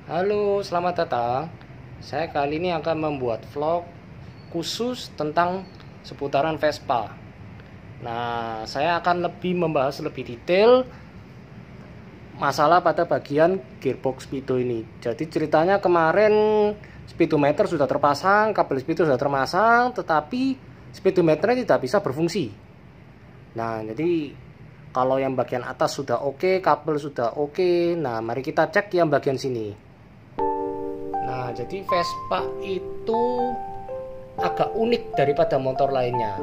Halo, selamat datang. Saya kali ini akan membuat vlog khusus tentang seputaran Vespa. Nah, saya akan membahas lebih detail masalah pada bagian gearbox speedo ini. Jadi ceritanya kemarin speedometer sudah terpasang, kabel speedo sudah terpasang, tetapi speedometernya tidak bisa berfungsi. Nah, jadi kalau yang bagian atas sudah oke, kabel sudah oke. Nah, mari kita cek yang bagian sini. Nah, jadi Vespa itu agak unik daripada motor lainnya.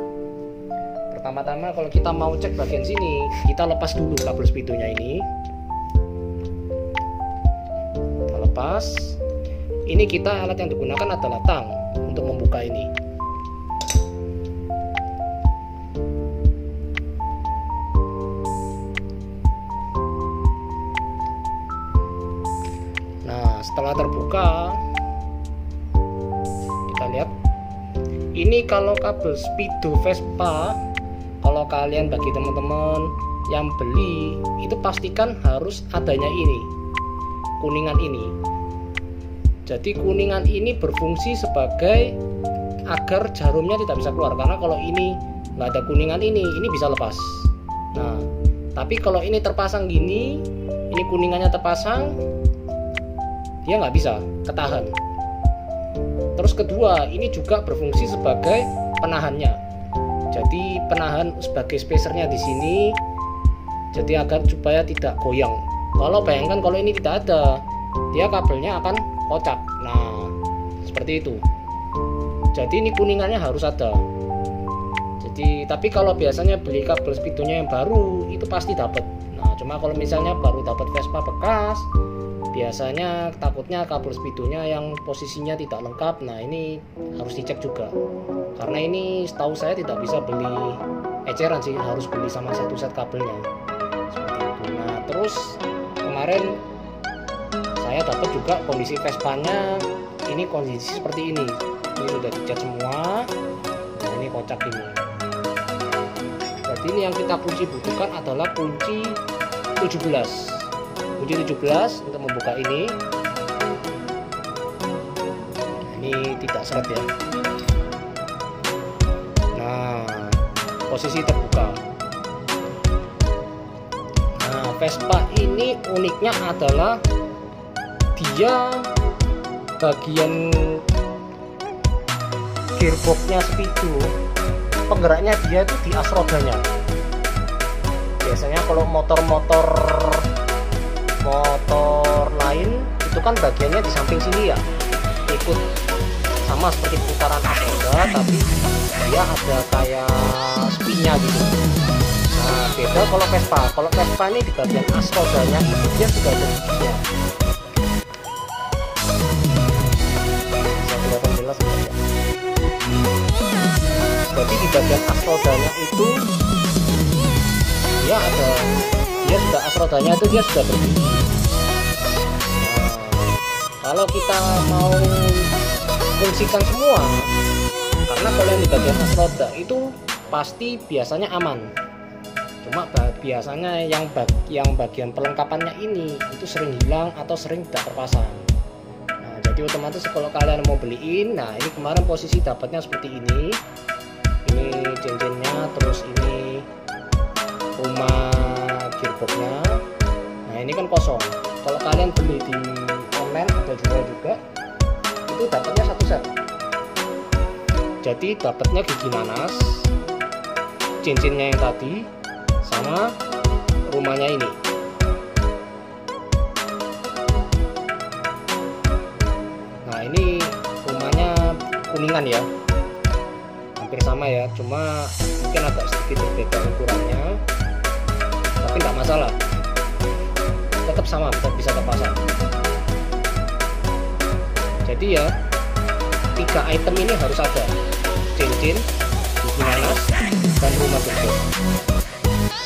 Pertama-tama kalau kita mau cek bagian sini, kita lepas dulu kabel speedonya ini. Kita lepas. Ini alat yang digunakan adalah tang untuk membuka ini. Setelah terbuka, kita lihat ini kalau kabel speedo Vespa, kalau kalian bagi teman-teman yang beli itu pastikan harus adanya ini, kuningan ini. Jadi kuningan ini berfungsi sebagai agar jarumnya tidak bisa keluar, karena kalau ini nggak ada kuningan ini bisa lepas. Nah, tapi kalau ini terpasang gini, ini kuningannya terpasang, dia nggak bisa ketahan. Terus kedua, ini juga berfungsi sebagai penahannya. Jadi penahan sebagai spacernya di sini, jadi agar supaya tidak goyang. Kalau bayangkan kalau ini tidak ada, dia kabelnya akan kocak. Nah, seperti itu. Jadi ini kuningannya harus ada. Jadi tapi kalau biasanya beli kabel speedonya yang baru itu pasti dapat. Nah, cuma kalau misalnya baru dapat Vespa bekas, biasanya takutnya kabel speedonya yang posisinya tidak lengkap. Nah, ini harus dicek juga, karena ini setahu saya tidak bisa beli eceran sih, harus beli sama satu set kabelnya seperti itu. Nah, terus kemarin saya dapat juga kondisi Vespanya, ini kondisi seperti ini sudah dicat semua. Nah, ini kocak ini. Jadi ini yang kita butuhkan adalah kunci 17 untuk membuka ini. Ini tidak seret ya. Nah, posisi terbuka. Nah, Vespa ini uniknya adalah dia bagian gearboxnya speedo, penggeraknya dia itu di as rodanya. Biasanya kalau motor lain itu kan bagiannya di samping sini ya, ikut sama seperti putaran as roda, tapi dia ada kayak spinnya gitu. Nah, beda kalau Vespa. Kalau Vespa ini di bagian as rodanya itu dia sudah ada spinnya. Bisa kelihatan jelas ya. Jadi di bagian as rodanya itu dia sudah as rodanya itu dia sudah berdiri. Kalau kita mau fungsikan semua, karena kalau yang di bagian as roda itu pasti biasanya aman. Cuma biasanya yang bagian perlengkapannya ini itu sering hilang atau sering tidak terpasang. Nah, jadi otomatis kalau kalian mau beliin, nah ini kemarin posisi dapatnya seperti ini. Ini cincinnya, terus ini rumah gearboxnya. Nah, ini kan kosong. Kalau kalian beli di online ada juga itu dapatnya satu set. Jadi dapatnya gigi nanas, cincinnya yang tadi, sama rumahnya ini. Nah, ini rumahnya kuningan ya, hampir sama ya, cuma mungkin agak sedikit berbeda ukurannya, tapi tidak masalah, tetap sama, bisa terpasang. Jadi ya 3 item ini harus ada: cincin, gigi nanas, dan rumah gearbox.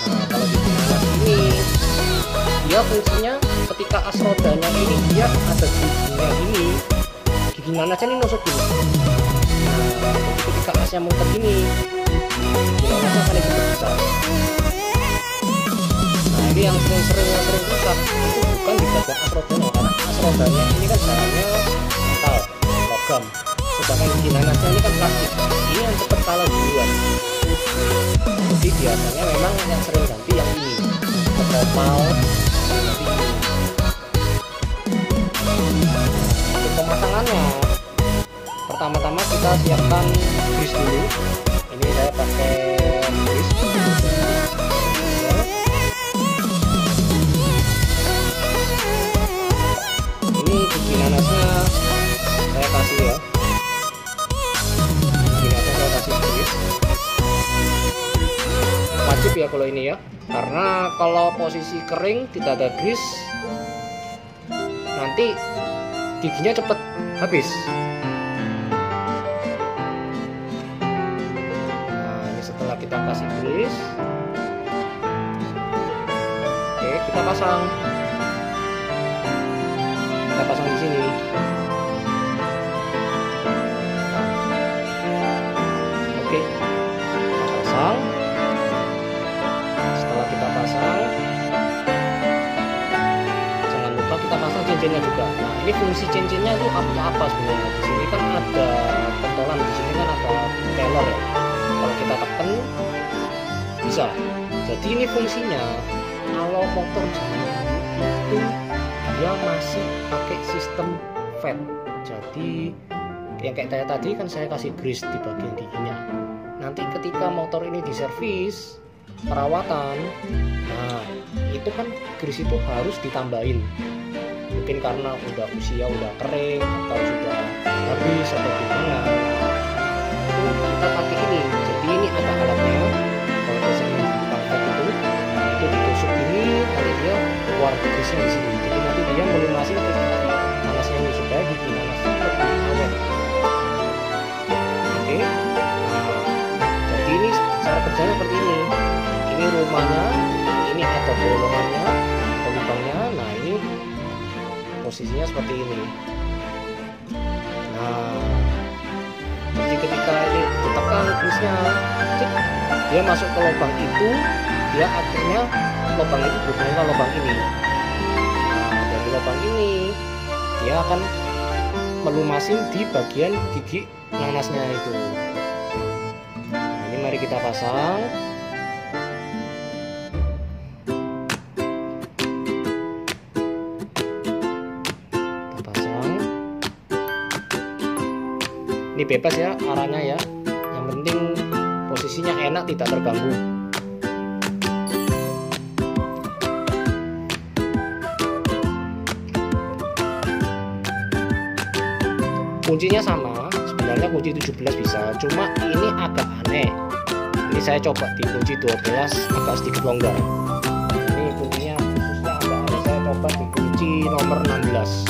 Nah, kalau gigi nanas ini dia fungsinya ketika as rodanya ini dia ada giginya ini, gigi nanasnya ini nusuk gini. Nah, ketika asnya muter gini, gigi nanasnya akan ikut besar. Nah, ini Jadi yang sering rusak itu bukan di bagian as rodanya, karena as rodanya ini kan bahannya metal, logam, sedangkan gigi nanasnya ini kan plastik. Ini yang cepat kalah duluan. Jadi biasanya memang yang sering ganti yang ini, opal. Untuk pemasangannya, pertama-tama kita siapkan grease dulu. Ini saya pakai grease. Ini gigi nanasnya saya kasih ya. Gigi nanasnya saya kasih grease. Wajib ya kalau ini ya, karena kalau posisi kering tidak ada grease nanti giginya cepet habis. Nah, ini setelah kita kasih grease, oke, kita pasang di sini. Oke, kita pasang. Setelah kita pasang, jangan lupa kita pasang cincinnya juga. Nah, ini fungsi cincinnya itu apa sebenarnya? Di sini kan ada pentolan, di sini kan ada pelor ya. Kalau kita tekan bisa. Jadi ini fungsinya kalau motor zaman itu dia masih pakai sistem fat. Jadi yang kayak saya tadi kan saya kasih grease di bagian giginya. Nanti ketika motor ini diservis perawatan, nah itu kan grease itu harus ditambahin. Mungkin karena udah usia udah kering atau sudah habis atau gimana, itu kita pakai ini. Jadi ini ada alatnya. Kalau biasanya di itu ditusuk ini, nanti dia keluar grease-nya di sini. Jadi nanti dia melunasin ke nanasnya ini supaya gigi nanasnya lebih awet. Oke. Nah, jadi ini cara kerjanya seperti ini. Ini rumahnya, ini ada bolongannya atau lubangnya. Nah ini posisinya seperti ini. Nah, jadi ketika ini ditekan grease-nya, dia masuk ke lubang itu, dia akhirnya lubang itu berhubungan ke lubang ini. Nah, dari lubang ini dia akan melumasin di bagian gigi nanasnya itu. Nah, ini mari kita pasang. Ini bebas ya arahnya ya, yang penting posisinya enak, tidak terganggu. Kuncinya sama, sebenarnya kunci 17 bisa, cuma ini agak aneh. Ini saya coba di kunci 12 agak sedikit longgar. Ini kuncinya khususnya agak aneh, saya coba di kunci nomor 16.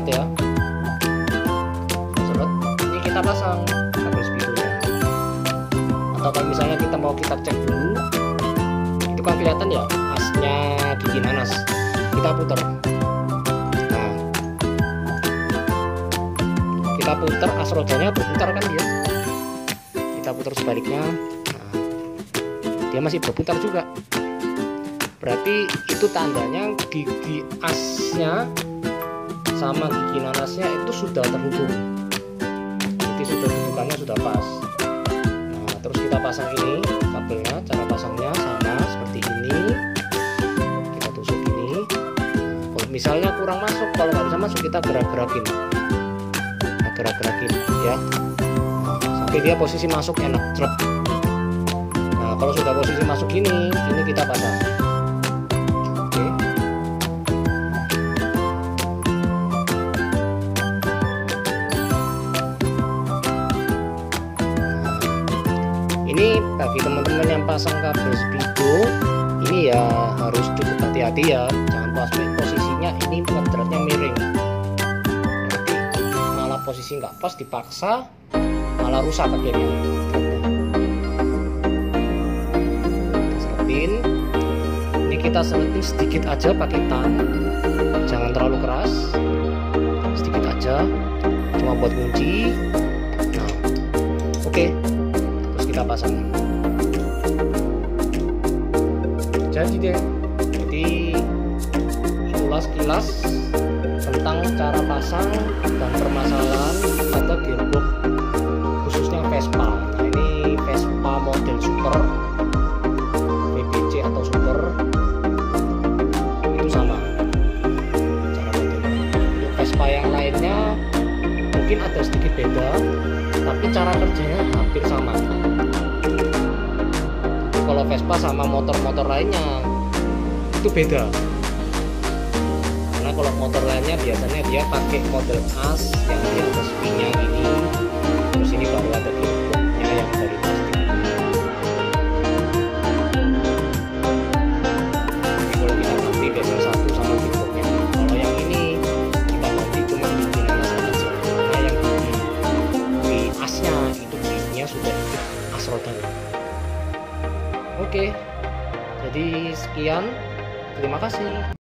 Ya, seret. Ini kita pasang kabel spidolnya. Atau kalau misalnya kita mau kita cek dulu, itu kan kelihatan ya asnya gigi nanas. Kita putar. Nah, kita putar, as rodanya berputar kan dia. Kita putar sebaliknya. Nah, dia masih berputar juga. Berarti itu tandanya gigi asnya sama gigi nanasnya itu sudah terhubung, jadi sudah dudukannya sudah pas. Nah, terus kita pasang ini kabelnya, cara pasangnya sama seperti ini, kita tusuk ini. Nah, kalau misalnya kurang masuk, kalau nggak bisa masuk, kita gerak-gerakin, ya, sampai dia posisi masuk enak, cerep. Nah, kalau sudah posisi masuk ini kita pasang. Ini bagi teman-teman yang pasang kabel Speedo, ini ya harus cukup hati-hati ya, jangan posisinya ini ngedratnya miring, nanti malah posisi nggak pas dipaksa malah rusak akhirnya. Kita serapin. kita setting sedikit aja pakai tang, jangan terlalu keras, sedikit aja, cuma buat kunci. Nah, oke, terus kita pasang. Jadi deh, itulah sekilas tentang cara pasang dan permasalahan pada gearbox khususnya Vespa. Nah, ini Vespa model super, VBC atau super, itu sama cara modelnya. Untuk Vespa yang lainnya mungkin ada sedikit beda, tapi cara kerjanya hampir sama. Kalau Vespa sama motor-motor lainnya itu beda, karena kalau motor lainnya biasanya dia pakai model as yang di atas pinnya ini, terus ini baru ada gearboxnya yang dari plastik. Jadi kalau kita ganti biasanya satu sama gearboxnya. Kalau yang ini kita ganti cuma bikinannya saja, karena yang di asnya itu bikinnya sudah ikut as rodanya. Oke, jadi sekian, terima kasih.